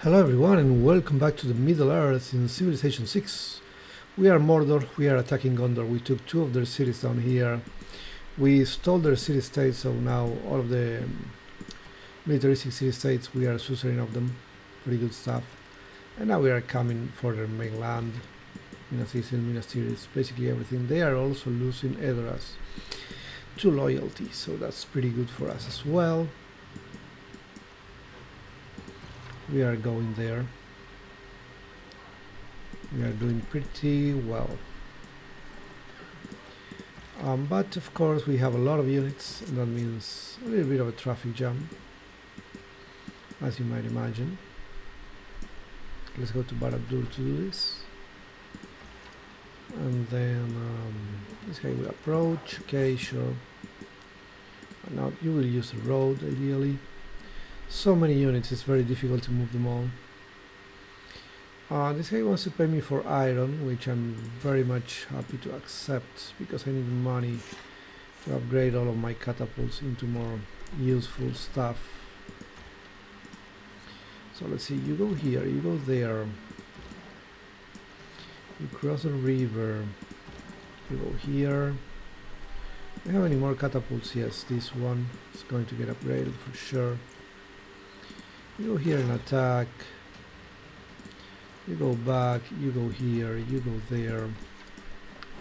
Hello everyone and welcome back to the Middle Earth in Civilization 6. We are Mordor, we are attacking Gondor. We took two of their cities down here. We stole their city-states, so now all of the militaristic city-states, we are suzerain of them. Pretty good stuff. And now we are coming for their mainland. Minas, Minas Tirith, basically everything. They are also losing Edoras to loyalty, so that's pretty good for us as well. We are going there. We are doing pretty well. But of course we have a lot of units, and that means a little bit of a traffic jam, as you might imagine. Let's go to Barad-dûr to do this. And then this guy will approach. Okay, sure. And now you will use the road ideally. So many units, it's very difficult to move them all. This guy wants to pay me for iron, which I'm very much happy to accept because I need money to upgrade all of my catapults into more useful stuff. So let's see, you go here, you go there, you cross the river, you go here. Do you have any more catapults? Yes, this one is going to get upgraded for sure. You go here and attack, you go back, you go here, you go there,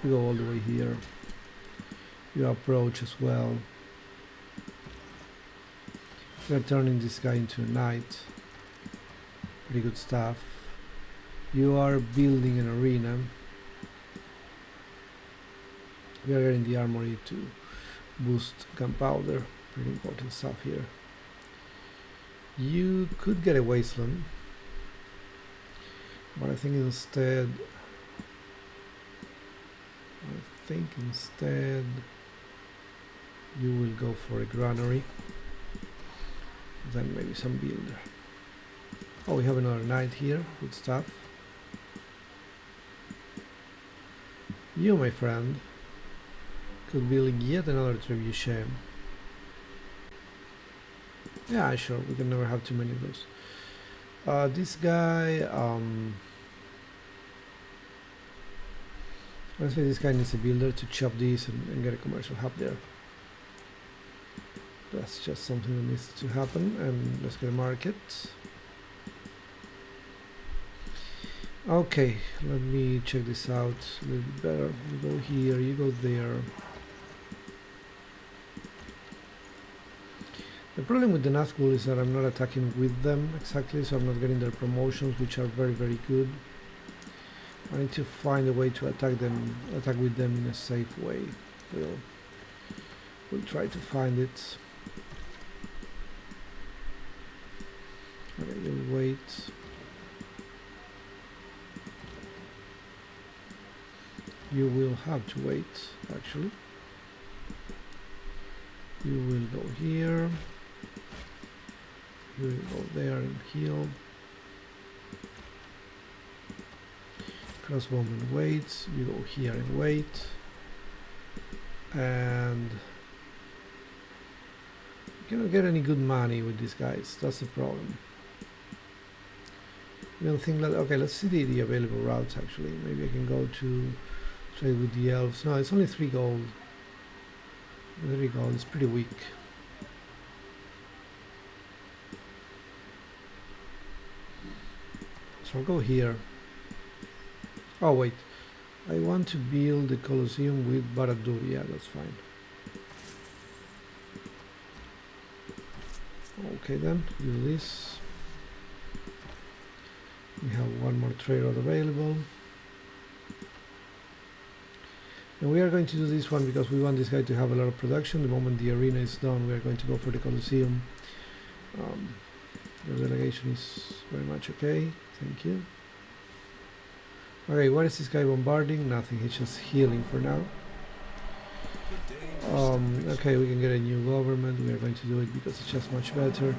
you go all the way here, you approach as well. We are turning this guy into a knight, pretty good stuff. You are building an arena, we are getting the armory to boost gunpowder, pretty important stuff here. You could get a wasteland, but I think instead you will go for a granary, then maybe some builder. Oh, we have another knight here, good stuff. You, my friend, could build yet another trebuchet. Yeah, sure, we can never have too many of those. This guy, let's say this guy needs a builder to chop these and get a commercial hub there. That's just something that needs to happen, and let's get a market. Okay, let me check this out a little bit better. You go here, you go there. The problem with the Nazgûl is that I'm not attacking with them exactly, so I'm not getting their promotions, which are very, very good. I need to find a way to attack with them in a safe way. We'll try to find it. Okay, you'll wait. You will have to wait, actually. You will go here. You will go there and heal. Crossbowman waits. You go here and wait. And you cannot get any good money with these guys. That's the problem. You don't think that? Okay, let's see the available routes. Actually, maybe I can go to trade with the elves. No, it's only 3 gold. 3 gold. It's pretty weak. So I'll go here. Oh wait, I want to build the Colosseum with Barad-dûr. Yeah, that's fine. Okay then, do this. We have one more trade route available. And we are going to do this one because we want this guy to have a lot of production. The moment the arena is done, we are going to go for the Colosseum. Your delegation is very much okay. Thank you. Okay, what is this guy bombarding? Nothing, he's just healing for now. Okay, we can get a new government. We are going to do it because it's just much better.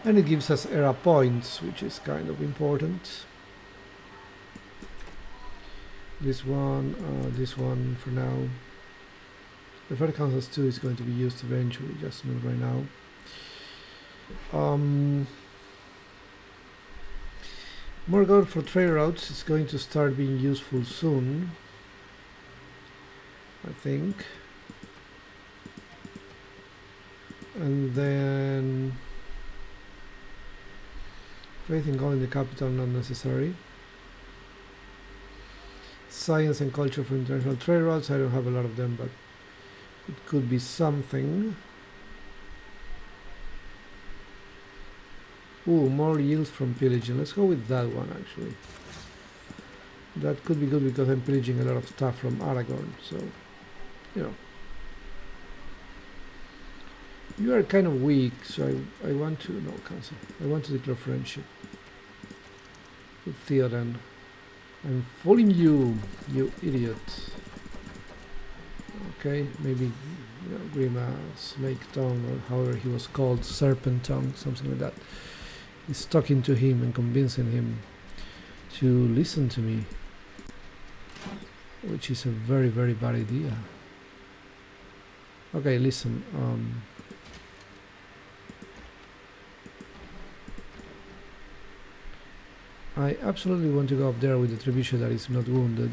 And it gives us era points, which is kind of important. This one for now. The Federal Councils 2 is going to be used eventually, just not right now. More gold for trade routes is going to start being useful soon, I think. And then faith in gold in the capital, not necessary. Science and culture for international trade routes, I don't have a lot of them, but it could be something. Ooh, more yields from pillaging. Let's go with that one, actually. That could be good because I'm pillaging a lot of stuff from Aragorn, so, you know. You are kind of weak, so I want to... No, cancel. I want to declare friendship with Theoden. I'm fooling you, you idiot. Okay, maybe, you know, Grima, Snake Tongue, or however he was called, Serpent Tongue, something like that. He's talking to him and convincing him to listen to me, which is a very, very bad idea. Okay, listen. I absolutely want to go up there with the trebuchet that is not wounded.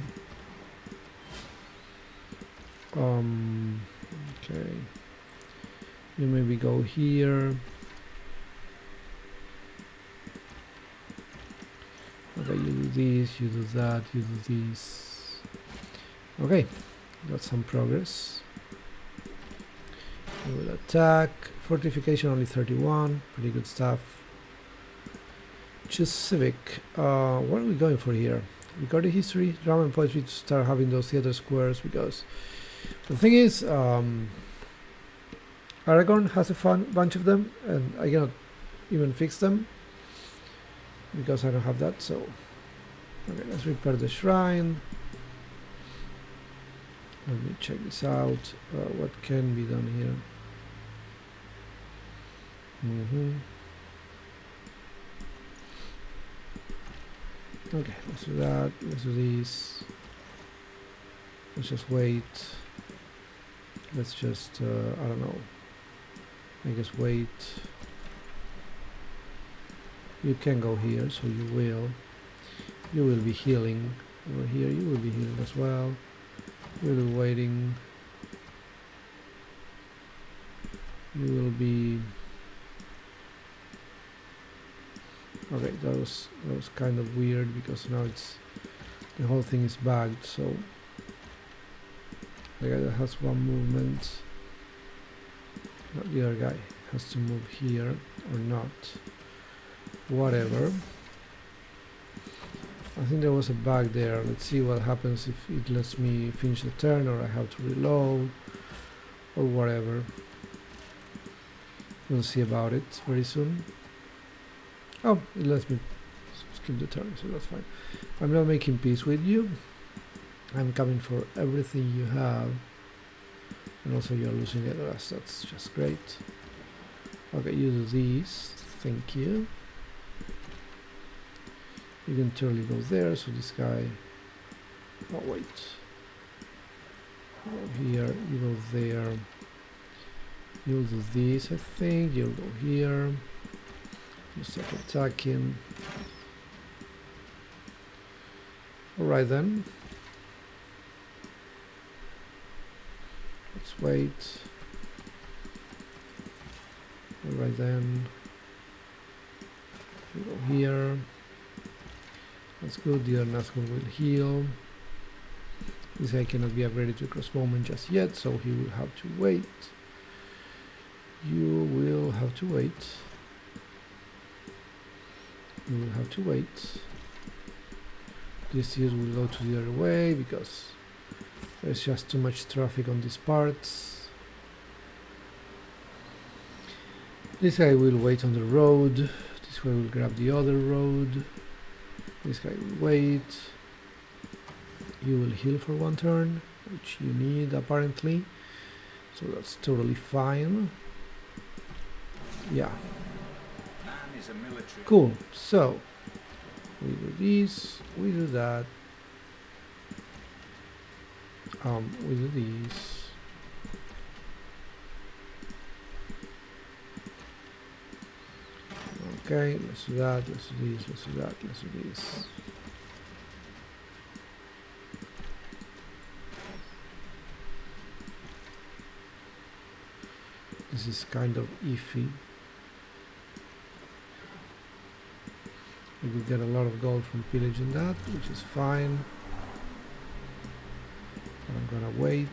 Okay. You maybe go here. Okay, you do this, you do that, you do this. Okay, got some progress. We will attack. Fortification only 31, pretty good stuff. Choose civic. What are we going for here? We got the history, drama and poetry to start having those theater squares, because the thing is, Aragorn has a bunch of them, and I cannot even fix them because I don't have that. So, okay, let's repair the shrine. Let me check this out. What can be done here? Okay, let's do that. Let's do this. Let's just wait. Let's just, I don't know. I guess wait. You can go here, so you will. You will be healing. Over here, you will be healing as well. You will be waiting. You will be... Okay, that was kind of weird because now it's... the whole thing is bugged, so... the guy that has one movement... not the other guy has to move here or not. Whatever. I think there was a bug there. Let's see what happens if it lets me finish the turn, or I have to reload, or whatever. We'll see about it very soon. Oh, it lets me skip the turn, so that's fine. I'm not making peace with you. I'm coming for everything you have. And also you're losing it. That's just great. Okay, you do these. Thank you. You can totally go there, so this guy... oh, wait. Go here, you go there. You'll do this, I think. You'll go here. You start attacking. Alright then. Let's wait. Alright then. You go here. That's good. The other Nazgûl will heal. This guy cannot be upgraded to crossbowman just yet, so he will have to wait. You will have to wait. You will have to wait. This here will go to the other way because there's just too much traffic on these parts. This guy will wait on the road. This guy will grab the other road. This guy will wait. You will heal for one turn, which you need apparently. So that's totally fine. Yeah. Cool. So we do this, we do that. We do these. Okay, let's do that, let's do this, let's do that, let's do this. This is kind of iffy. We could get a lot of gold from pillaging that, which is fine. I'm gonna wait.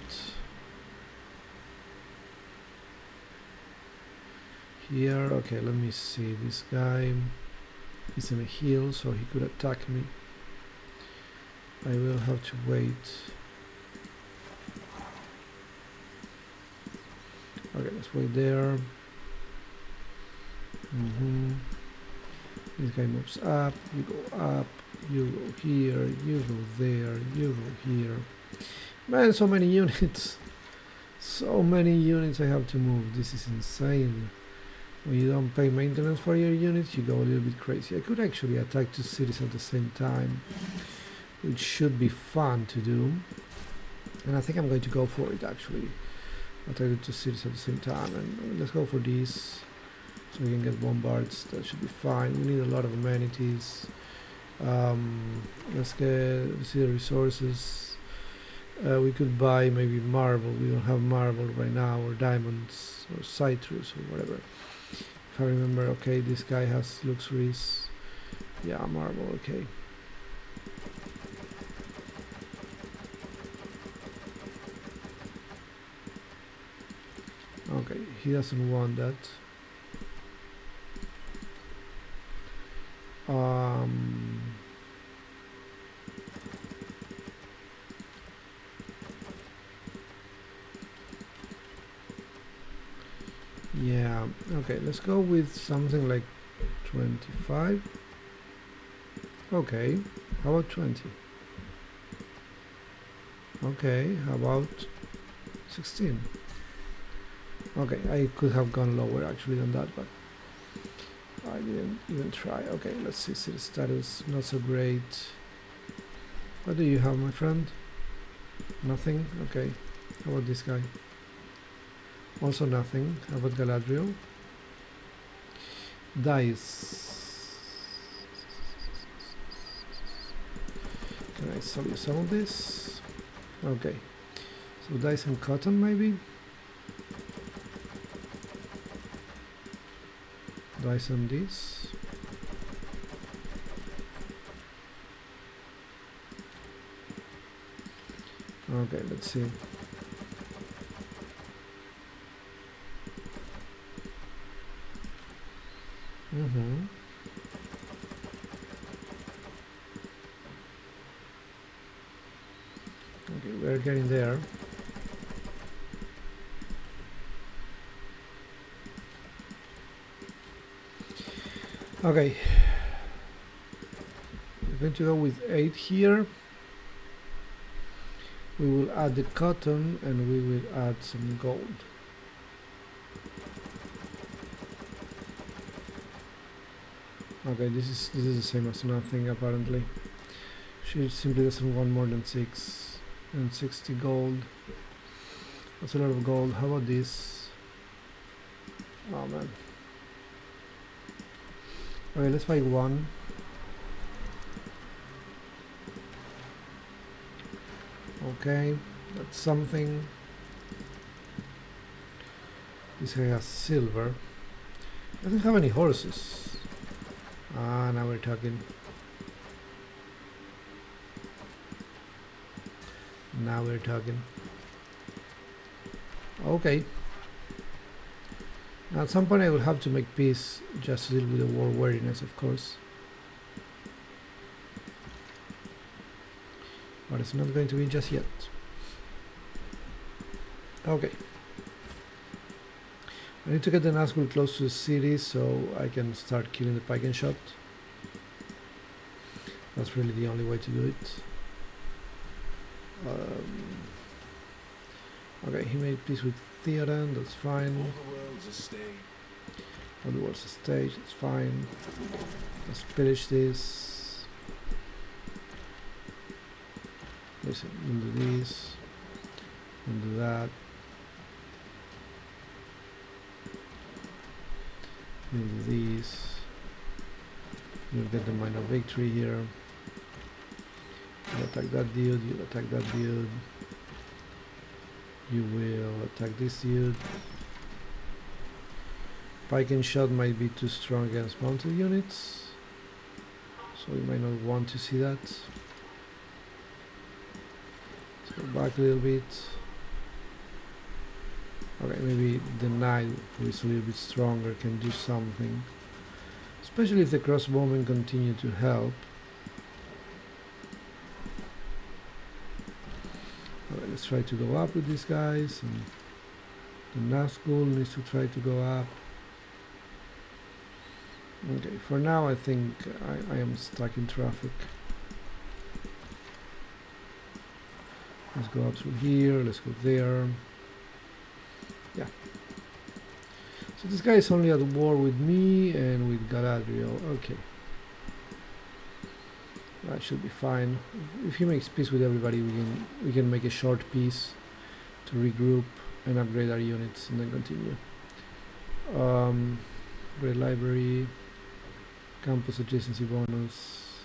Here, okay, let me see. This guy is in a hill, so he could attack me. I will have to wait. Okay, let's wait there. This guy moves up, you go up, you go here, you go there, you go here. Man, so many units. So many units I have to move. This is insane. When you don't pay maintenance for your units, you go a little bit crazy. I could actually attack two cities at the same time, which should be fun to do. And I think I'm going to go for it actually. Attack the two cities at the same time, and let's go for this. So we can get bombards. That should be fine. We need a lot of amenities. Let's see the resources. We could buy maybe marble. We don't have marble right now, or diamonds, or citrus, or whatever. If I remember, okay, this guy has luxuries. Yeah, marble, okay. Okay, he doesn't want that. Yeah, okay, let's go with something like 25. Okay, how about 20? Okay, how about 16? Okay, I could have gone lower actually than that, but I didn't even try. Okay, let's see, city status, not so great. What do you have, my friend? Nothing? Okay, how about this guy? Also nothing. How about Galadriel? Dice. Can I sell you some of this? Okay, so dice and cotton maybe? Dice on this. Okay, let's see. Okay, we're getting there. Okay, we're going to go with 8 here. We will add the cotton and we will add some gold. Okay, this is the same as nothing apparently. She simply doesn't want more than 6 and 60 gold. That's a lot of gold. How about this? Oh man. Okay, let's buy one. Okay, that's something. This guy has silver. Doesn't have any horses. Ah, now we're talking. Now we're talking. Okay. Now at some point I will have to make peace just to deal with the war weariness, of course. But it's not going to be just yet. Okay. I need to get the Nazgul close to the city so I can start killing the pike and shot. That's really the only way to do it. Okay, he made peace with Theoden, that's fine. All the world's a stage. All the world's a stage, it's fine. Let's finish this. Listen, we'll do this. We'll do that. We'll do this. You'll get the minor victory here. You'll attack that dude, you'll attack that dude. You will attack this dude. Pike and shot might be too strong against mounted units, so you might not want to see that. Let's go back a little bit. Okay, maybe the knight, who is a little bit stronger, can do something, especially if the crossbowmen continue to help. Okay, let's try to go up with these guys, and the Nazgul needs to try to go up. Okay, for now I think I am stuck in traffic. Let's go up through here, let's go there. Yeah. So this guy is only at war with me and with Galadriel. Okay. That should be fine. If he makes peace with everybody, we can make a short peace to regroup and upgrade our units and then continue. Great library, campus adjacency bonus.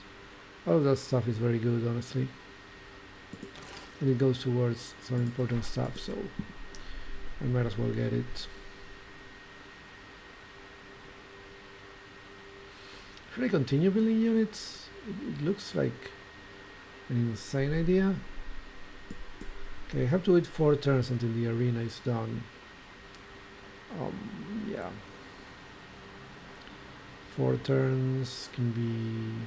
All of that stuff is very good, honestly. And it goes towards some important stuff, so I might as well get it. Should I continue building units? It looks like an insane idea. Okay, I have to wait 4 turns until the arena is done. Yeah. 4 turns can be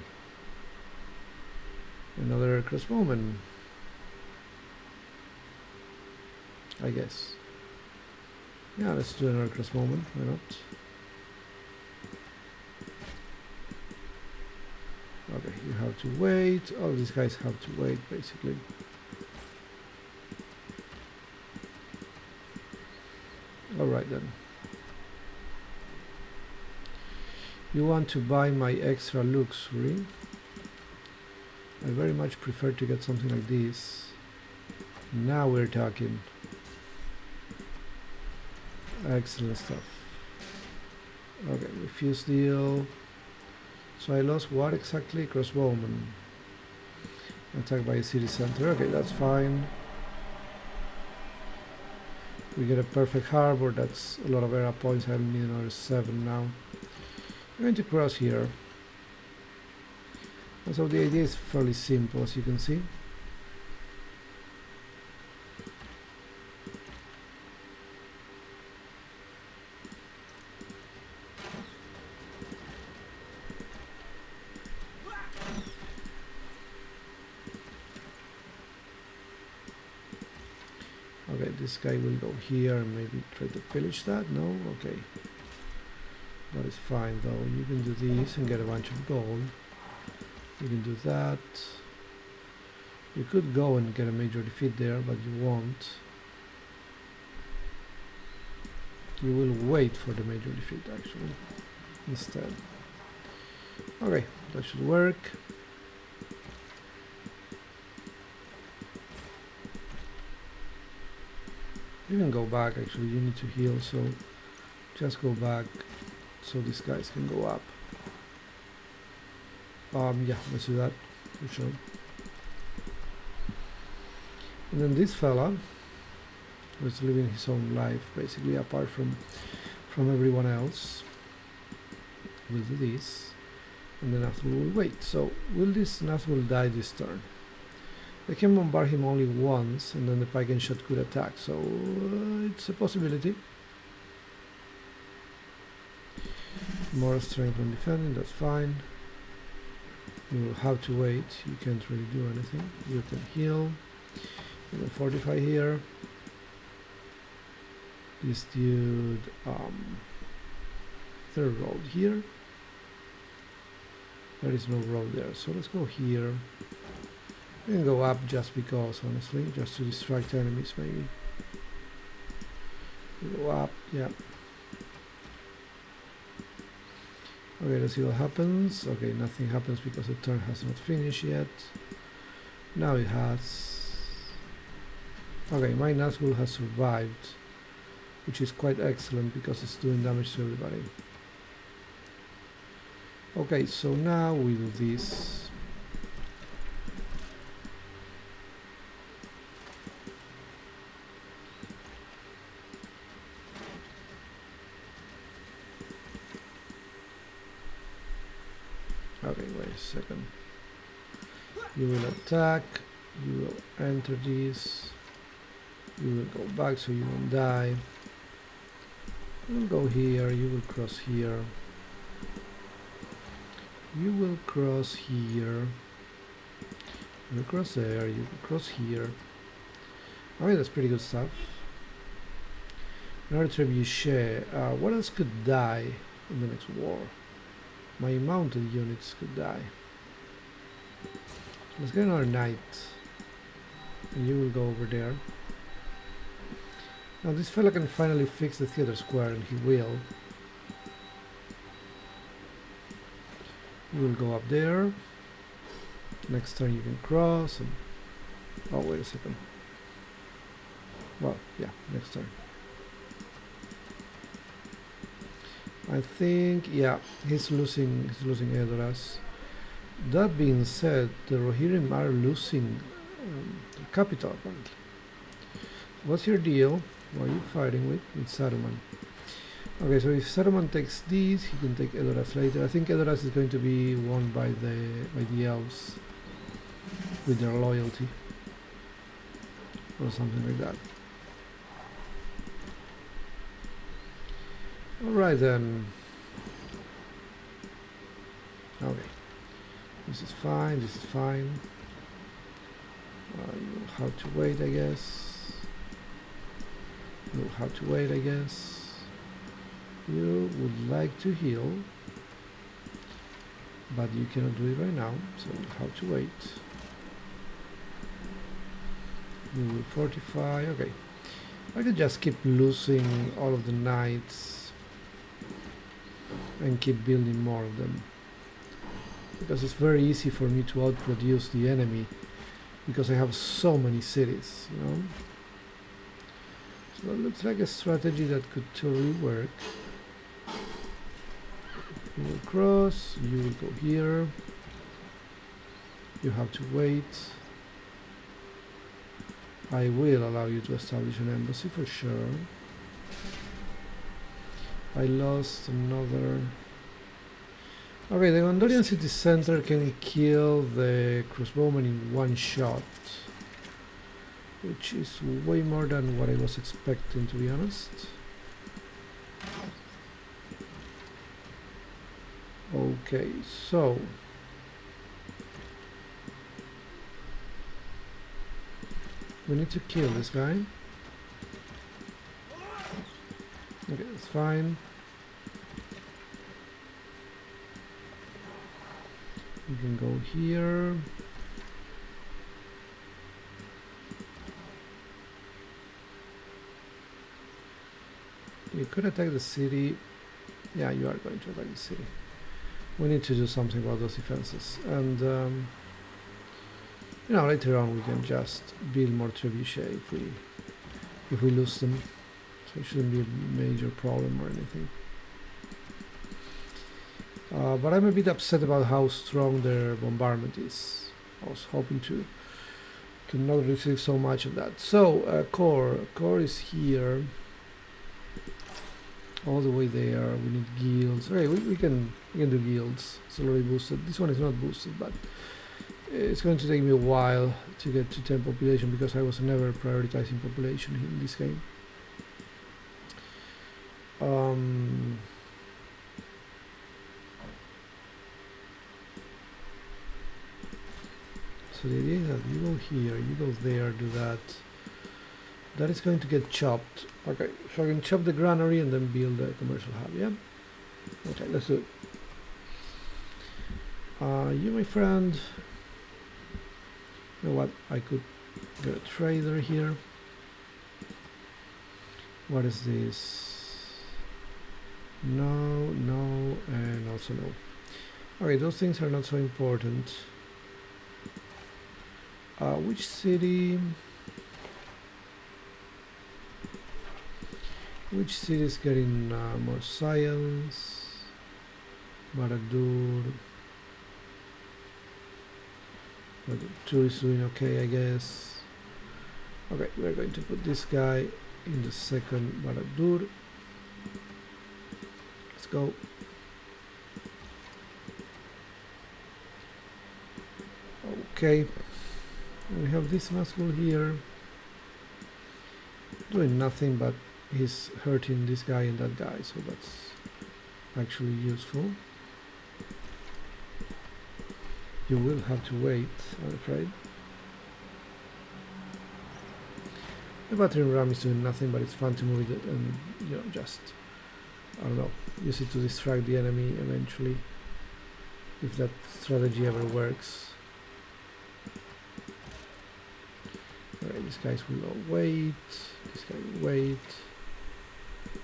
another crossbowman, I guess. Yeah, let's do another crossbowman, why not? Okay, you have to wait. All these guys have to wait, basically. Alright then. You want to buy my extra luxury? I very much prefer to get something like this. Now we're talking. Excellent stuff. Okay, refuse deal. So I lost what exactly? Crossbowman. Attacked by a city center. Okay, that's fine. We get a perfect harbor. That's a lot of era points. I need another 7 now. I'm going to cross here. And so the idea is fairly simple, as you can see. Okay, this guy will go here and maybe try to pillage that. No? Okay. That is fine though. You can do this and get a bunch of gold. You can do that. You could go and get a major defeat there, but you won't. You will wait for the major defeat actually, instead. Okay, that should work. You can go back actually, you need to heal, so just go back so these guys can go up. Yeah, let's do that for sure. And then this fella was living his own life basically apart from everyone else. We'll do this and then after we'll wait. So will this Nazgul die this turn? They can bombard him only once and then the pike and shot could attack, so it's a possibility. More strength when defending, that's fine. You will have to wait, you can't really do anything. You can heal, you can fortify here. This dude, third road here. There is no road there, so let's go here. We can go up just because, honestly, just to distract enemies maybe. Go up, yeah. Okay, let's see what happens. Okay, nothing happens because the turn has not finished yet. Now it has. Okay, my Nazgul has survived, which is quite excellent because it's doing damage to everybody. Okay, so now we do this. Okay, wait a second. You will attack, you will enter this, you will go back so you don't die. You will go here, you will cross here. You will cross here. You will cross there, you will cross here. Okay, that's pretty good stuff. Another trebuchet. What else could die in the next war? My mounted units could die. Let's get another knight. And you will go over there. Now this fella can finally fix the theater square, and he will. You will go up there. Next turn you can cross and... Oh, wait a second. Well, yeah, next turn. I think, yeah, he's losing Edoras. That being said, the Rohirrim are losing the capital apparently. What's your deal? What are you fighting with? With Saruman. Okay, so if Saruman takes these, he can take Edoras later. I think Edoras is going to be won by the elves with their loyalty or something like that. Alright then. Okay. This is fine, this is fine. You'll have to wait, I guess. You'll have to wait, I guess. You would like to heal, but you cannot do it right now, so you'll have to wait. You will fortify, okay. I could just keep losing all of the knights and keep building more of them, because it's very easy for me to outproduce the enemy because I have so many cities, you know. So it looks like a strategy that could totally work. You will cross, you will go here, you have to wait. I will allow you to establish an embassy for sure. I lost another... Okay, the Gondorian city center can kill the crossbowmen in one shot, which is way more than what I was expecting, to be honest. Okay, so... we need to kill this guy. Okay, that's fine. You can go here. You could attack the city. Yeah, you are going to attack the city. We need to do something about those defenses. And, you know, later on we can just build more trebuchet if we lose them. So it shouldn't be a major problem or anything. But I'm a bit upset about how strong their bombardment is. I was hoping to not receive so much of that. So core is here, all the way there. We need guilds. Okay, we can do guilds. It's already boosted. This one is not boosted, but it's going to take me a while to get to 10 population because I was never prioritizing population in this game. So the idea is that you go here, you go there, do that. That is going to get chopped. Okay, so I can chop the granary and then build a commercial hub, yeah? Okay, let's do it. You, my friend. You know what? I could get a trader here. What is this? No, no, and also no. Okay, those things are not so important. Which city? Which city is getting more science? Baradur. Two is doing okay, I guess. Okay, we're going to put this guy in the second Baradur. Let's go. Okay, we have this muscle here doing nothing, but he's hurting this guy and that guy, so that's actually useful. You will have to wait, I'm afraid. The battering ram is doing nothing, but it's fun to move it and, you know, just, I don't know, use it to distract the enemy eventually, if that strategy ever works. Alright, these guys will all wait, this guy will wait,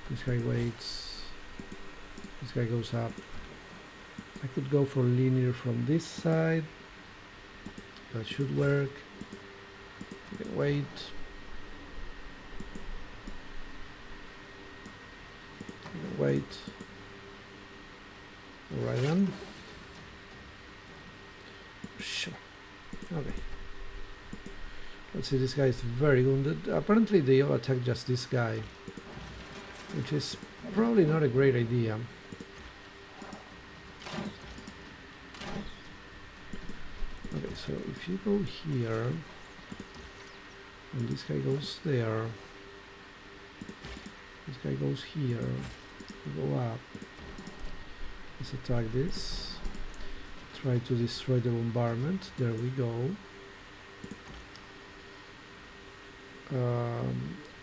this guy waits, this guy goes up. I could go for linear from this side, that should work. You can wait. You can wait. Alright then. Sure. Okay. Let's see, this guy is very wounded. Apparently they all attack just this guy, which is probably not a great idea. Okay, so if you go here, and this guy goes there, this guy goes here, you go up, let's attack this, try to destroy the bombardment, there we go.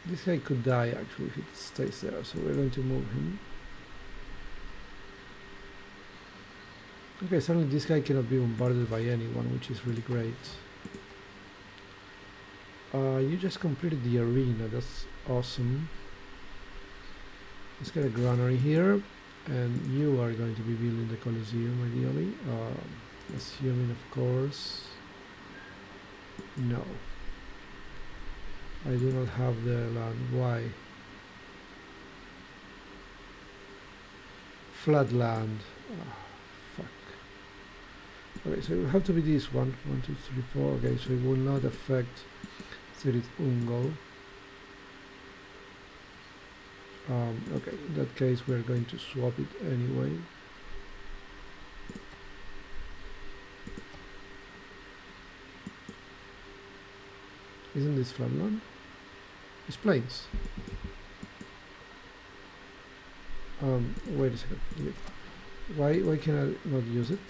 This guy could die actually if it stays there, so we're going to move him. Okay, suddenly this guy cannot be bombarded by anyone, which is really great. You just completed the arena, that's awesome. Let's get a granary here, and you are going to be building the Colosseum ideally. Assuming, of course, no. I do not have the land. Why? Flat land. Oh, fuck. Okay, so it will have to be this one. 1, 2, 3, 4. Okay, so it will not affect Tirith Ungol. Okay, in that case we're going to swap it anyway. Isn't this flat land? It's plains. Wait a second. Why can I not use it?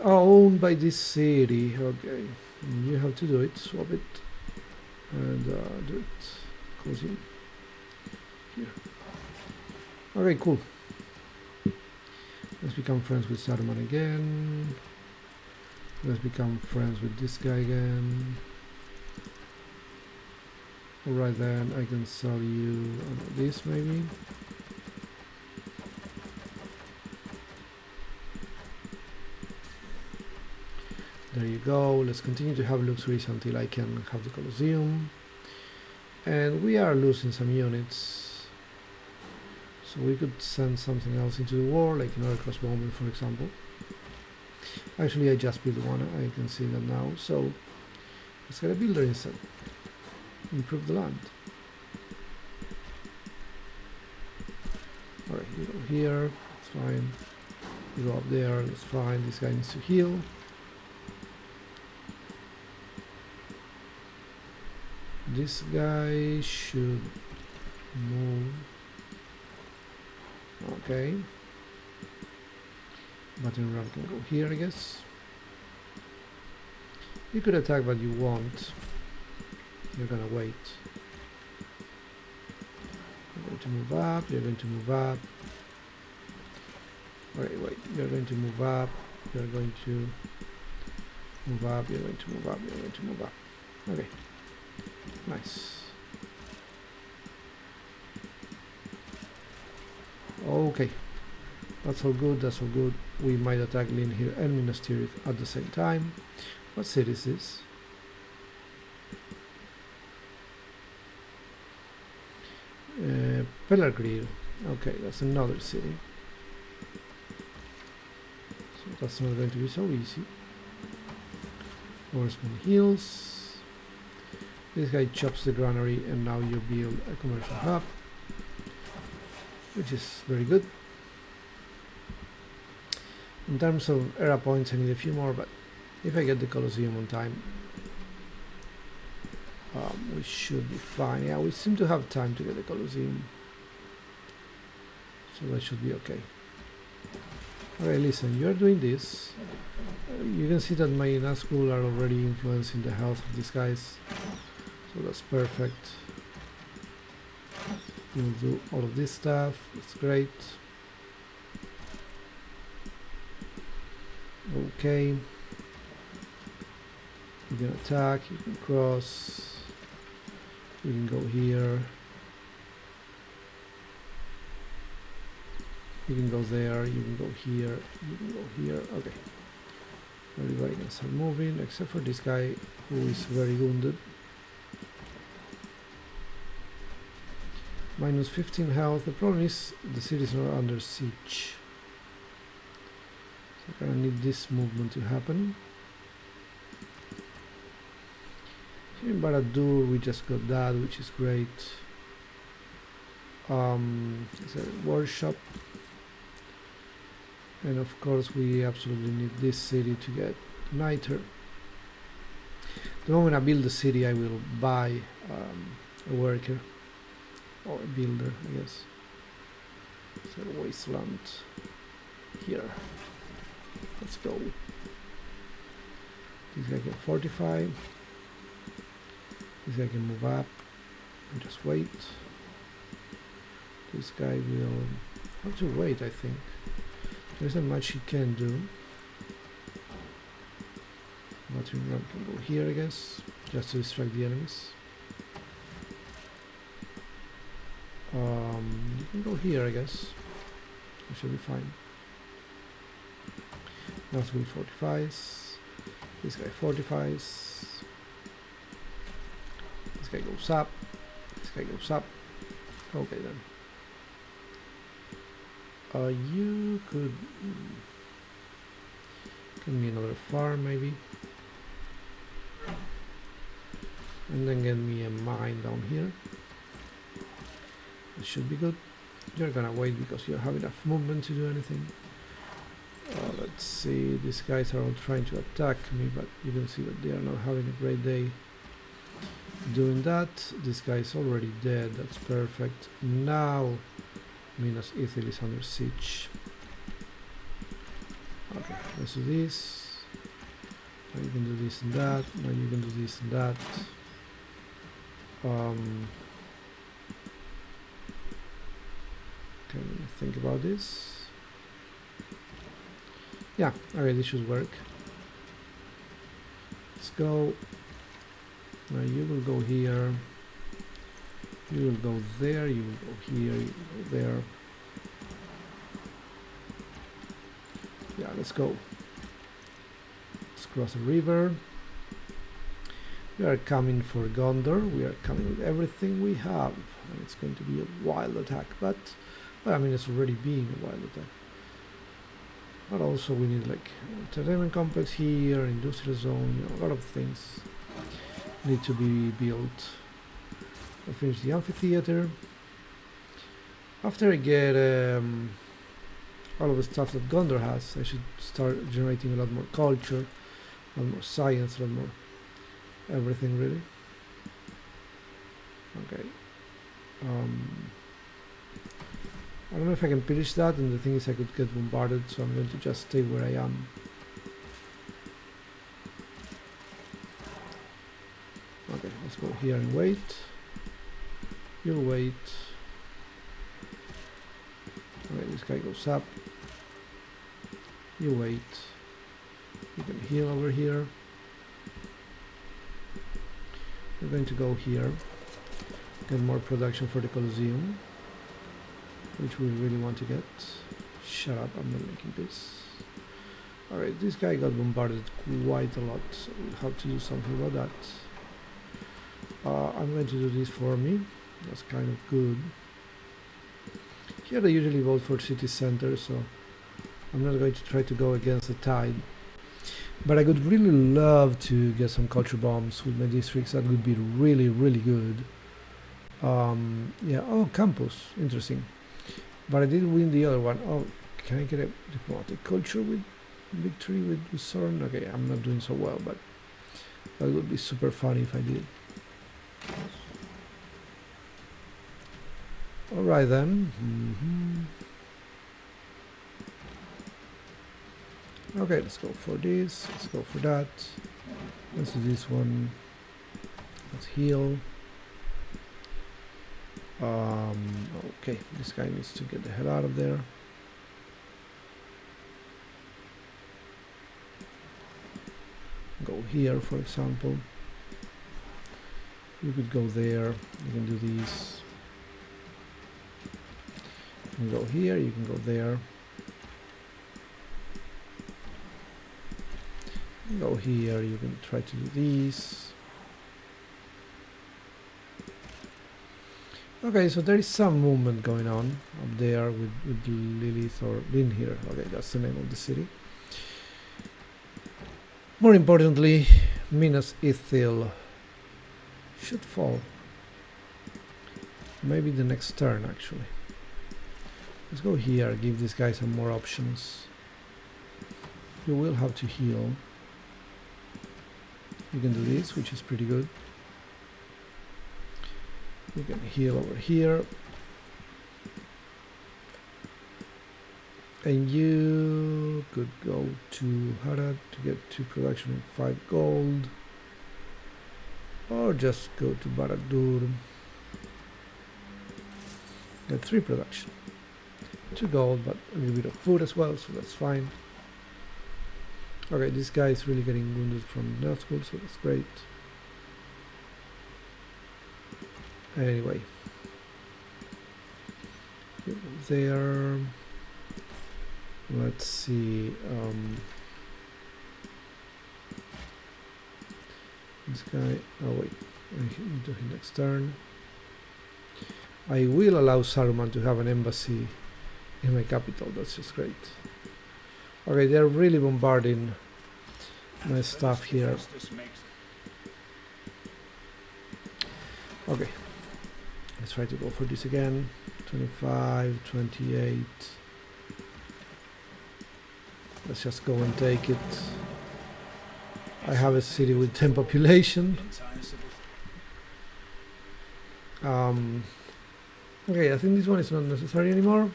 Owned by this city. Okay, you have to do it. Swap it and do it. Close in here. Okay, cool. Let's become friends with Saruman again. Let's become friends with this guy again. Alright then, I can sell you this maybe. There you go. Let's continue to have luxuries until I can have the Colosseum. And we are losing some units. So we could send something else into the war, like another crossbowman for example. Actually, I just built one, I can see that now, so let's get a builder instead. Improve the land. Alright, you go here, it's fine. You go up there, that's fine. This guy needs to heal. This guy should move. Okay. Button ram can go here, I guess. You could attack, but you won't. You're gonna wait. You're going to move up, you're going to move up. Alright, wait, you're going to move up, you're going to move up, you're going to move up, you're going to move up. Okay, nice. Okay, that's all good, that's all good. We might attack Lin here and Minas Tirith at the same time. What city is this? Pelargrir. Okay, that's another city. So that's not going to be so easy. Horseman Hills. This guy chops the granary and now you build a commercial hub, which is very good. In terms of era points, I need a few more, but if I get the Colosseum on time, we should be fine. Yeah, we seem to have time to get the Colosseum, so that should be okay. Alright, listen, you're doing this. You can see that my Nazgul are already influencing the health of these guys, so that's perfect. You'll do all of this stuff, it's great. Okay. You can attack, you can cross, you can go here. You can go there, you can go here, you can go here. Okay. Everybody can start moving except for this guy who is very wounded. Minus 15 health. The problem is the city is not under siege. So I kinda need this movement to happen. Here in Barad-dûr we just got that, which is great. It's a workshop. And of course we absolutely need this city to get Niter. The moment I build the city I will buy a worker or a builder, I guess. So wasteland here. Let's go. This guy can fortify. This guy can move up and just wait. This guy will have to wait, I think. There isn't much he can do. Battering ram can go here, I guess, just to distract the enemies. You can go here, I guess. It should be fine. Nazgul fortifies. This guy fortifies. This guy goes up. This guy goes up. Okay then. You could give me another farm maybe, and then get me a mine down here. It should be good. You're gonna wait because you don't have enough movement to do anything. Let's see, these guys are all trying to attack me, but you can see that they are not having a great day doing that. This guy is already dead, that's perfect. Now Minas Ithil is under siege. Okay, let's do this. Now you can do this and that. Now you can do this and that. Can we think about this? Yeah, okay, this should work. Let's go. Now you will go here. You will go there, you will go here, you will go there. Yeah, let's go. Let's cross a river. We are coming for Gondor. We are coming with everything we have. And it's going to be a wild attack, but well, I mean, it's already been a wild attack. But also we need like entertainment complex here, industrial zone, you know, a lot of things need to be built. I'll finish the amphitheater. After I get all of the stuff that Gondor has, I should start generating a lot more culture, a lot more science, a lot more everything really. Okay. I don't know if I can finish that, and the thing is I could get bombarded, so I'm going to just stay where I am. Okay, let's go here and wait. You'll wait. Okay, this guy goes up. You wait. You can heal over here. We're going to go here. Get more production for the Colosseum, which we really want to get. Shut up, I'm not making this. Alright, this guy got bombarded quite a lot, so we'll have to do something about that. I'm going to do this for me. That's kind of good. Here they usually vote for city center, so I'm not going to try to go against the tide. But I would really love to get some culture bombs with my districts. That would be really, really good. Yeah, oh, campus, interesting. But I did win the other one. Oh, can I get a diplomatic culture with victory with Sauron? Okay, I'm not doing so well, but that would be super funny if I did. Alright then. Okay, let's go for this, let's go for that. Let's do this one. Let's heal. Okay, this guy needs to get the hell out of there. Go here, for example. You could go there, you can do these. You can go here, you can go there. Go here, you can try to do these. Okay, so there is some movement going on up there with Lilith or Lin here. Okay, that's the name of the city. More importantly, Minas Ithil should fall. Maybe the next turn, actually. Let's go here, give this guy some more options. You will have to heal. You can do this, which is pretty good. You can heal over here. And you could go to Harad to get 2 production and 5 gold. Or just go to Barad-dûr. Get 3 production. 2 gold, but a little bit of food as well, so that's fine. Okay, this guy is really getting wounded from Nazgûl, so that's great. Anyway, there. Let's see. This guy. Oh wait, I need to hit next turn. I will allow Saruman to have an embassy in my capital. That's just great. Okay, they're really bombarding my stuff here. Okay. Let's try to go for this again. 25, 28. Let's just go and take it. I have a city with 10 population. Okay, I think this one is not necessary anymore.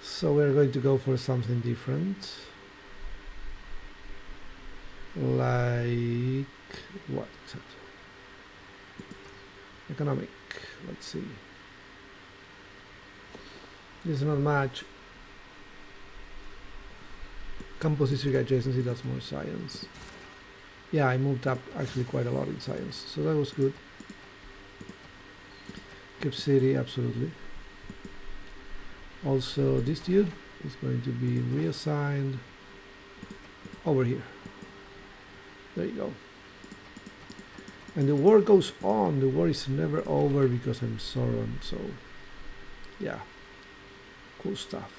So we're going to go for something different. Like what exactly? Economic, let's see. This is not much. Campus district adjacency, that's more science. Yeah, I moved up actually quite a lot in science, so that was good. Cape City, absolutely. Also, this dude is going to be reassigned over here. There you go. And the war goes on. The war is never over because I'm Sauron. So, yeah, cool stuff.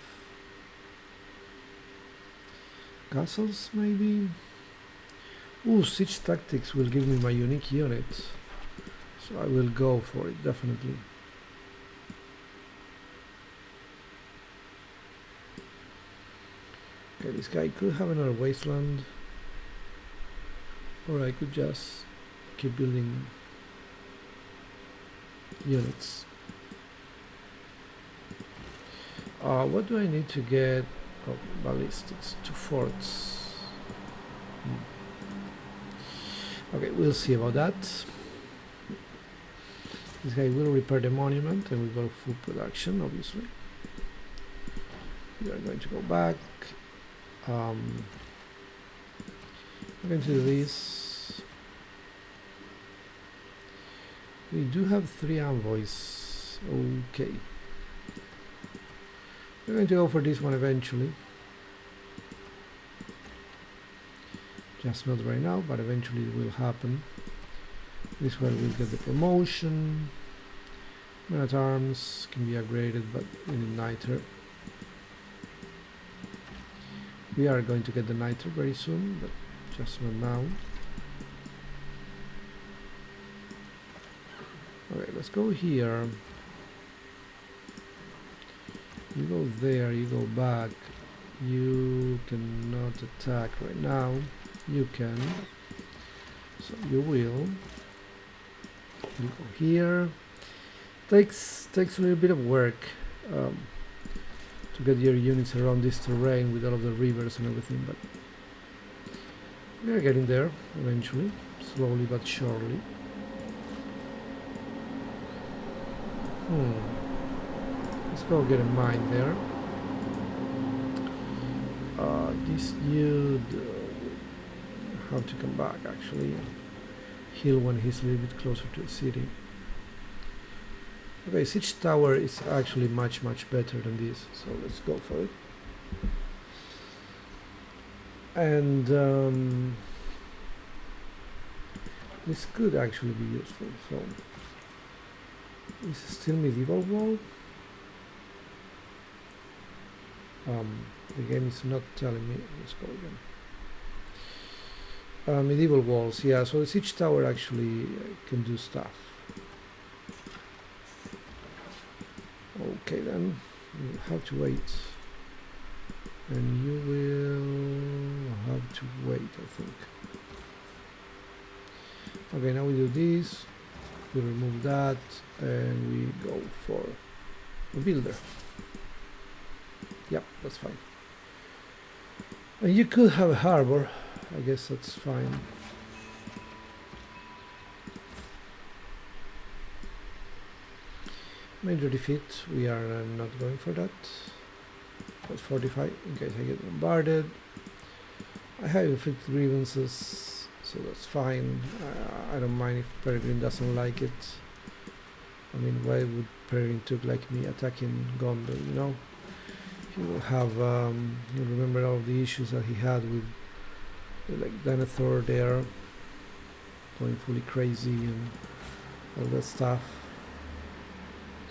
Castles, maybe. Ooh, siege tactics will give me my unique unit, so I will go for it definitely. Okay, this guy could have another wasteland, or I could just keep building units. What do I need to get? Oh, ballistics, 2 forts. Okay, we'll see about that. This guy will repair the monument and we go full production, obviously. We are going to go back. I'm going to do this. We do have 3 envoys. Okay. We're going to go for this one eventually. Just not right now, but eventually it will happen. This one will get the promotion. Men at arms can be upgraded, but we need niter. We are going to get the niter very soon, but just not now. Okay, let's go here. You go there, you go back. You cannot attack right now. You can. So you will. You go here. Takes a little bit of work to get your units around this terrain with all of the rivers and everything, but we are getting there eventually, slowly but surely. Let's go get a mine there. This dude have to come back actually. Heal when he's a little bit closer to the city. Okay, siege tower is actually much better than this, so let's go for it. And this could actually be useful. So this is still medieval wall. The game is not telling me. Let's go again. Medieval walls, yeah. So the siege tower actually can do stuff. Okay, then you have to wait, and you will have to wait, I think. Okay, now we do this. We remove that, and we go for a builder. Yep, that's fine. And you could have a harbor. I guess that's fine. Major defeat. We are not going for that. Let's fortify in case I get bombarded. I have inflicted grievances, so that's fine. I don't mind if Peregrine doesn't like it. I mean, why would Peregrine took like me attacking Gondor, you know? He will have, you remember all the issues that he had with like Denethor there, going fully crazy and all that stuff.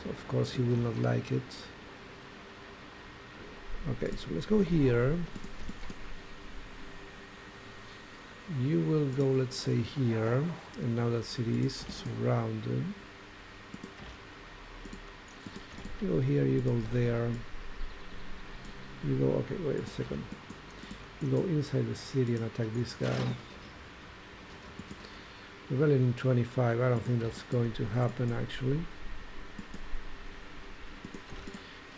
So of course he will not like it. Okay, so let's go here. You will go, let's say, here, and now that city is surrounded. You go here, you go there. You go, okay, wait a second. You go inside the city and attack this guy. Rebellion in 25, I don't think that's going to happen actually.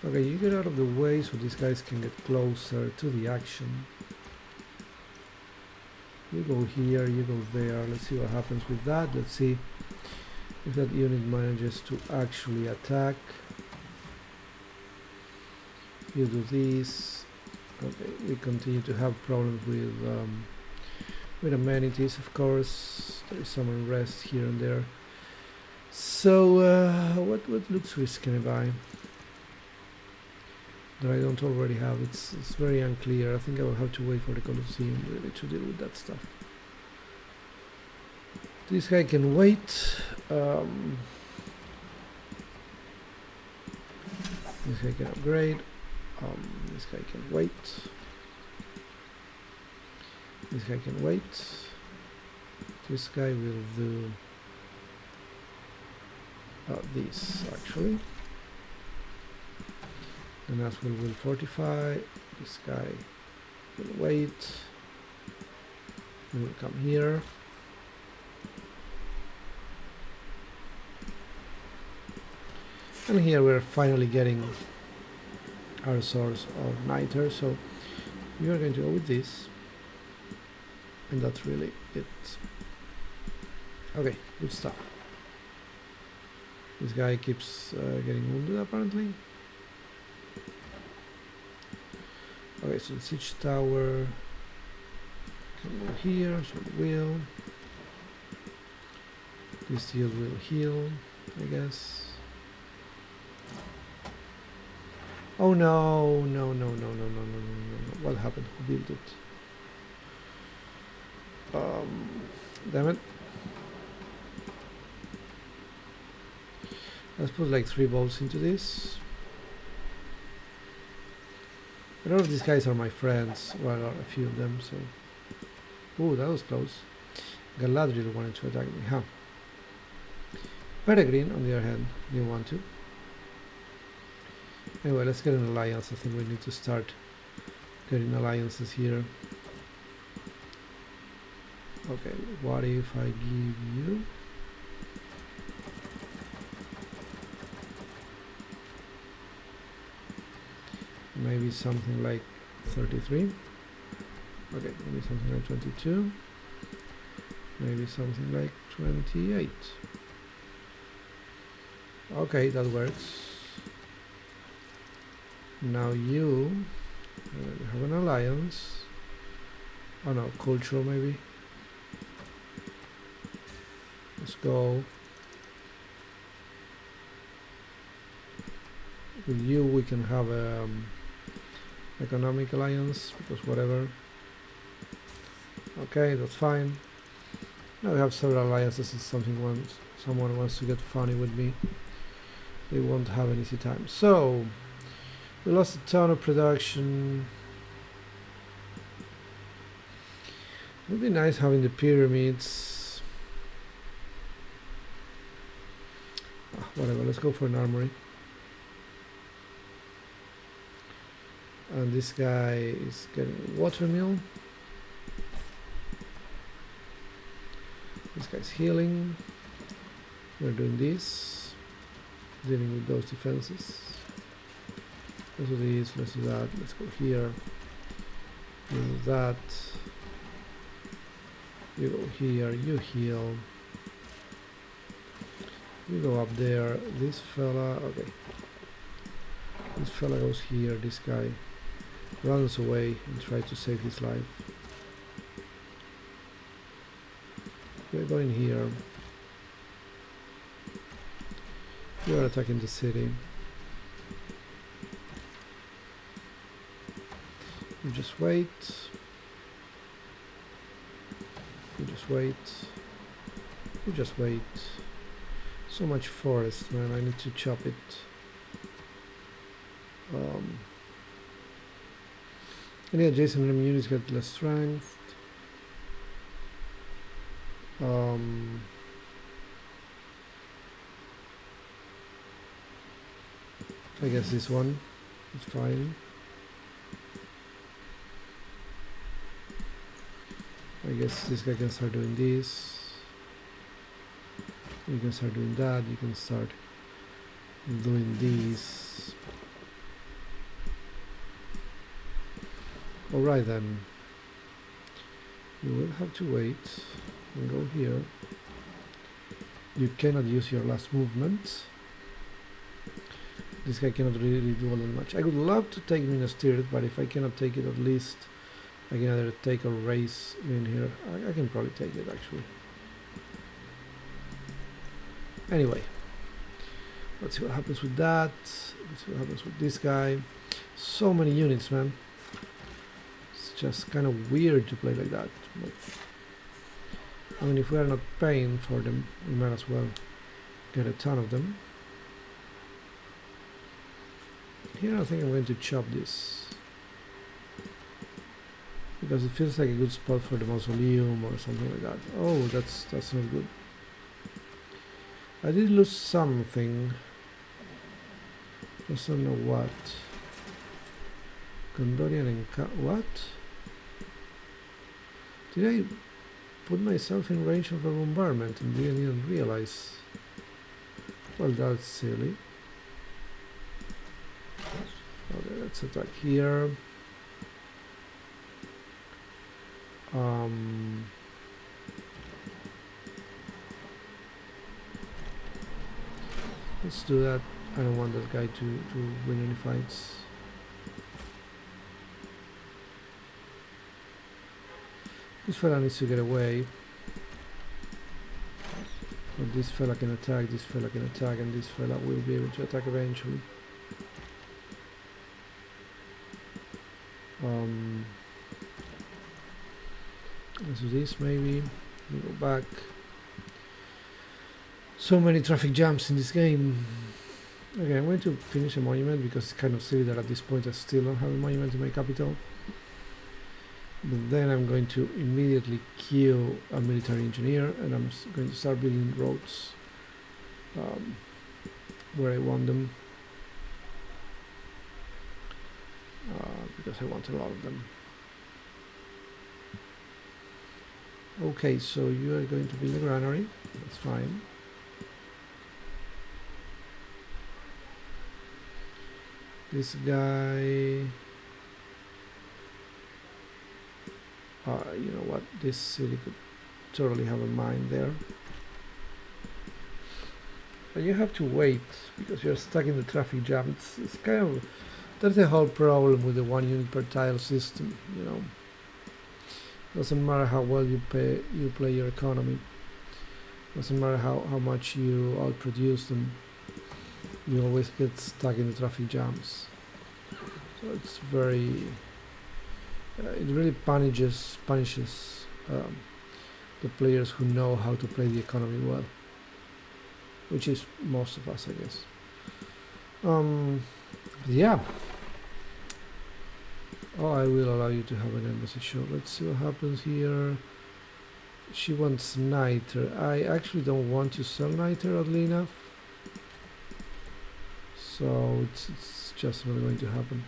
Okay, you get out of the way so these guys can get closer to the action. You go here, you go there. Let's see what happens with that. Let's see if that unit manages to actually attack. You do this. Okay, we continue to have problems with amenities, of course. There is some unrest here and there. So what luxuries can I buy that I don't already have? It's very unclear. I think I will have to wait for the Colosseum really to deal with that stuff. This guy can wait. This guy can upgrade. This guy can wait. This guy can wait. This guy will do this actually. And as will fortify. This guy will wait. He will come here. And here we're finally getting our source of niter, so we are going to go with this, and that's really it. Okay, good stuff. This guy keeps getting wounded apparently. Okay, so the siege tower can go here, so it will. This shield will heal, I guess. Oh no, no, no, no, no, no, no, no, no. What happened? Who built it? Damn it. Let's put like 3 bolts into this. A lot of these guys are my friends, well, a few of them, so... Ooh, that was close. Galadriel wanted to attack me, huh? Peregrine, on the other hand, didn't want to. Anyway, let's get an alliance. I think we need to start getting alliances here. Okay, what if I give you... maybe something like 33. Okay, maybe something like 22. Maybe something like 28. Okay, that works. Now you have an alliance. Oh no, cultural maybe. Let's go. With you we can have a economic alliance, because whatever. Okay, that's fine. Now we have several alliances. If someone wants to get funny with me, they won't have an easy time. So we lost a ton of production. It would be nice having the pyramids. Whatever, let's go for an armory. And this guy is getting a water mill. This guy's healing. We're doing this, dealing with those defenses. Let's do this, let's do that, let's go here. Do that. You go here, you heal. You go up there. This fella, okay. This fella goes here, this guy runs away and tries to save his life. We're going here. You are attacking the city. You just wait. You just wait. You just wait. So much forest, man. I need to chop it. Any adjacent enemy units get less strength. I guess this one is fine. I guess this guy can start doing this. You can start doing that. You can start doing this. Alright then. You will have to wait and go here. You cannot use your last movement. This guy cannot really do all that much. I would love to take Minas Tirith, but if I cannot take it, at least I can either take or raise in here. I can probably take it actually. Anyway, let's see what happens with that. Let's see what happens with this guy. So many units, man. It's just kind of weird to play like that. But I mean, if we are not paying for them, we might as well get a ton of them. Here I think I'm going to chop this, because it feels like a good spot for the mausoleum or something like that. Oh, that's not good. I did lose something. Just don't know what. Gondorian and what? Did I put myself in range of a bombardment and didn't even realize? Well, that's silly. Okay, let's attack here. Let's do that. I don't want that guy to win any fights. This fella needs to get away. But this fella can attack, this fella can attack, and this fella will be able to attack eventually. Let's do this maybe. We go back. So many traffic jams in this game. Okay, I'm going to finish a monument because it's kind of silly that at this point I still don't have a monument in my capital. But then I'm going to immediately kill a military engineer and I'm going to start building roads where I want them. Because I want a lot of them. Okay, so you are going to build a granary. That's fine. This guy, you know what, this city could totally have a mine there. But you have to wait because you're stuck in the traffic jam. It's kind of, that's the whole problem with the 1 unit per tile system, you know. Doesn't matter how well you play your economy. Doesn't matter how much you outproduce them. You always get stuck in the traffic jams. So it's very, it really punishes the players who know how to play the economy well, which is most of us, I guess. Yeah. Oh, I will allow you to have an embassy show. Let's see what happens here. She wants niter. I actually don't want to sell niter, oddly enough. So it's just not going to happen.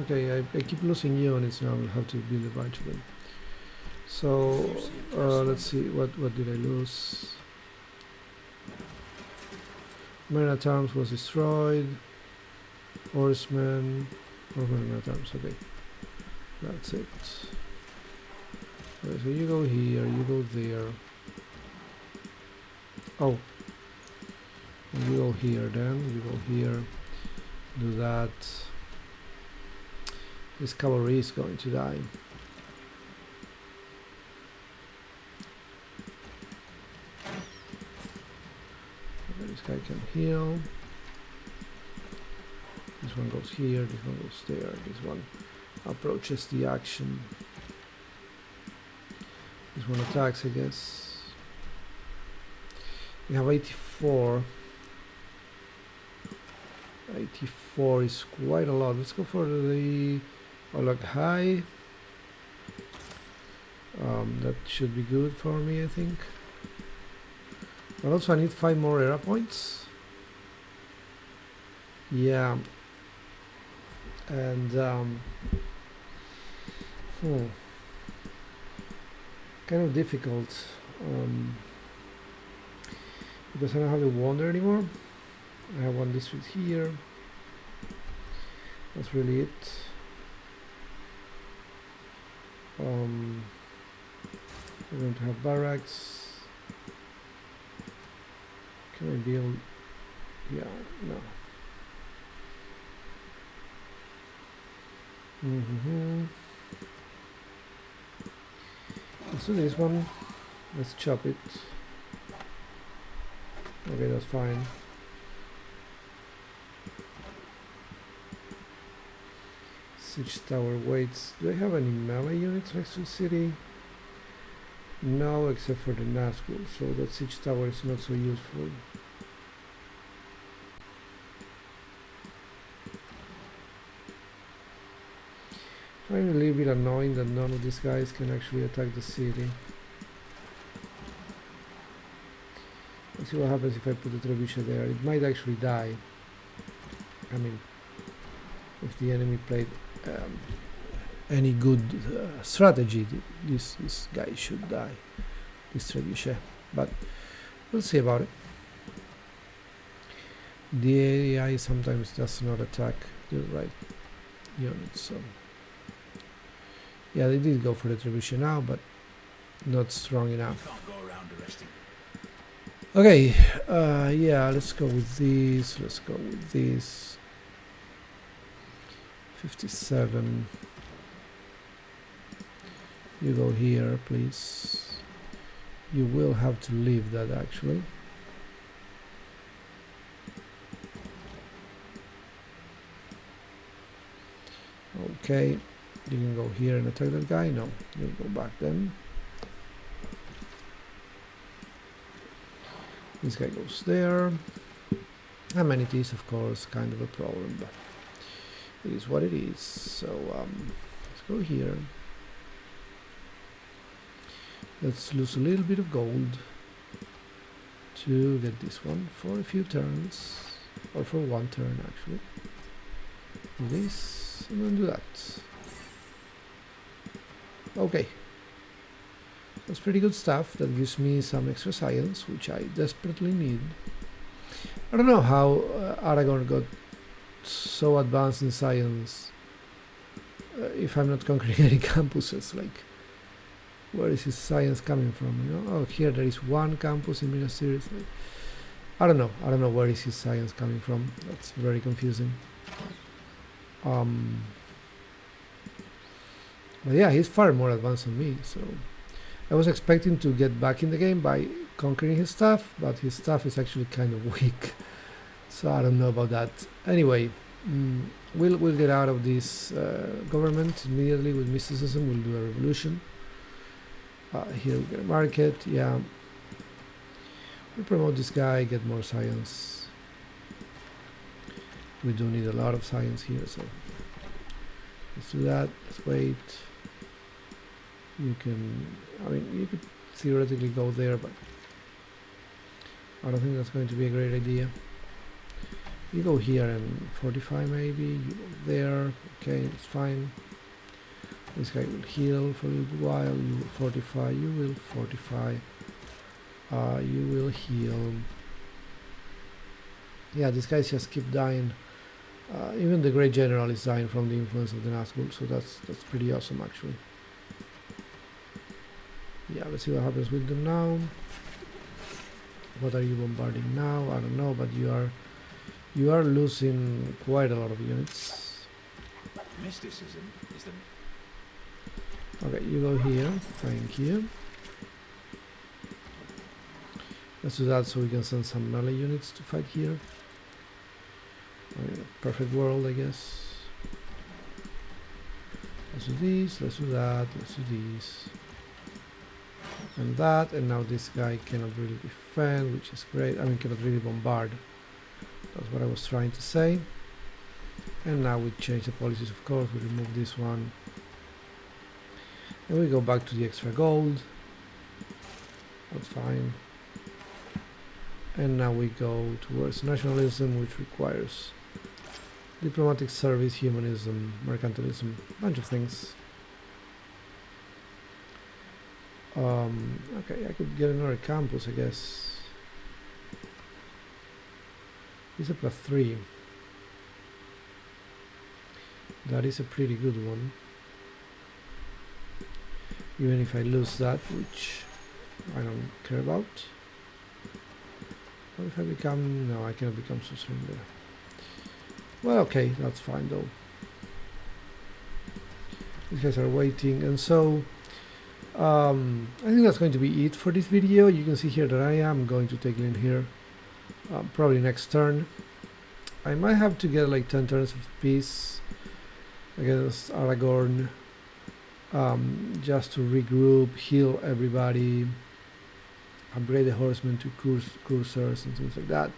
Okay, I keep losing units now. I'll have to build a bunch of them. So let's see, what did I lose? Men at Arms was destroyed. Horsemen. Men at Arms, okay. That's it. Okay, so you go here, you go there. Oh. You go here then, you go here. Do that. This cavalry is going to die. This guy can heal. This one goes here, this one goes there, this one approaches the action. This one attacks, I guess. We have 84. 84 is quite a lot. Let's go for the Olog High. That should be good for me, I think. But also I need 5 more era points. Yeah. And kind of difficult because I don't have the wonder anymore. I have one district here. That's really it. We're going to have barracks. Can I build? Yeah, no. Let's do this one. Let's chop it. Okay, that's fine. Siege tower waits. Do I have any melee units next to the city? No, except for the Nazgul, so that siege tower is not so useful. I find it a little bit annoying that none of these guys can actually attack the city. Let's see what happens if I put the trebuchet there. It might actually die. I mean, if the enemy played any good strategy, this guy should die, this trebuchet. But we'll see about it. The AI sometimes does not attack the right units, so yeah, they did go for the trebuchet now, but not strong enough. Okay, yeah, let's go with these. Let's go with these. 57. You go here, please. You will have to leave that actually. Okay, You can go here and attack that guy. No, you go back then. This guy goes there. Amenities, of course, kind of a problem, but it is what it is. So let's go here. Let's lose a little bit of gold to get this one for a few turns, or for one turn actually. Do this and then do that. Okay, that's pretty good stuff. That gives me some extra science, which I desperately need. I don't know how Aragorn got so advanced in science if I'm not conquering any campuses. Like, where is his science coming from? You know, oh, here there is one campus in Minas Tirith. Like, I don't know where is his science coming from. That's very confusing. But yeah, he's far more advanced than me, so I was expecting to get back in the game by conquering his stuff, but his stuff is actually kind of weak, so I don't know about that. Anyway, we'll get out of this government immediately with mysticism. We'll do a revolution. Here we get a market. Yeah, we promote this guy, get more science. We do need a lot of science here, so let's do that. Let's wait. You can, I mean, you could theoretically go there, but I don't think that's going to be a great idea. You go here and fortify maybe, you go there, okay, it's fine. This guy will heal for a little while, you will fortify, you will heal. Yeah, these guys just keep dying. Even the Great General is dying from the influence of the Nazgul, so that's pretty awesome actually. Yeah, let's see what happens with them now. What are you bombarding now? I don't know, but you are losing quite a lot of units. Mysticism is the... Okay, you go here. Thank you. Let's do that so we can send some melee units to fight here. I mean, perfect world, I guess. Let's do this, let's do that, let's do this. And that, and now this guy cannot really defend, which is great. I mean, cannot really bombard. That's what I was trying to say. And now we change the policies, of course. We remove this one. And we go back to the extra gold. That's fine. And now we go towards nationalism, which requires diplomatic service, humanism, mercantilism, a bunch of things. Okay, I could get another campus, I guess. It's a +3. That is a pretty good one. Even if I lose that, which I don't care about. What if I become... No, I cannot become so strong there. Well, okay, that's fine though. These guys are waiting, and so I think that's going to be it for this video. You can see here that I am going to take in here probably next turn. I might have to get like 10 turns of peace against Aragorn, just to regroup, heal everybody, upgrade the horsemen to cursors and things like that.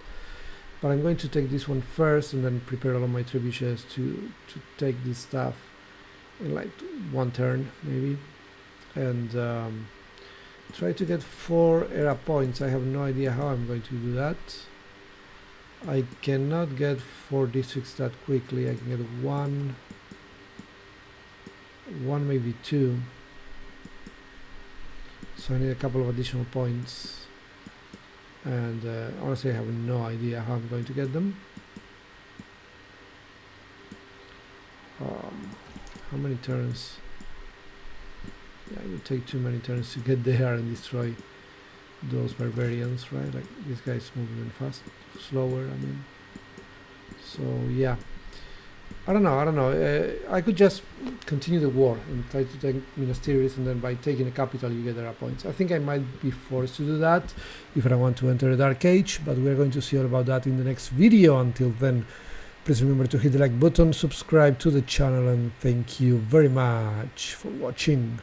But I'm going to take this one first and then prepare all of my trebuchets to take this stuff in like one turn maybe, and try to get 4 era points. I have no idea how I'm going to do that. I cannot get 4 districts that quickly. I can get one, maybe 2. So I need a couple of additional points. And honestly, I have no idea how I'm going to get them. How many turns? Yeah, it would take too many turns to get there and destroy those barbarians, right? Like, this guy's moving slower, I mean. So yeah, I don't know. I could just continue the war and try to take Minas Tirith, and then by taking the capital you get era points. I think I might be forced to do that if I want to enter the Dark Age, but we're going to see all about that in the next video. Until then, Please remember to hit the like button, subscribe to the channel, and thank you very much for watching.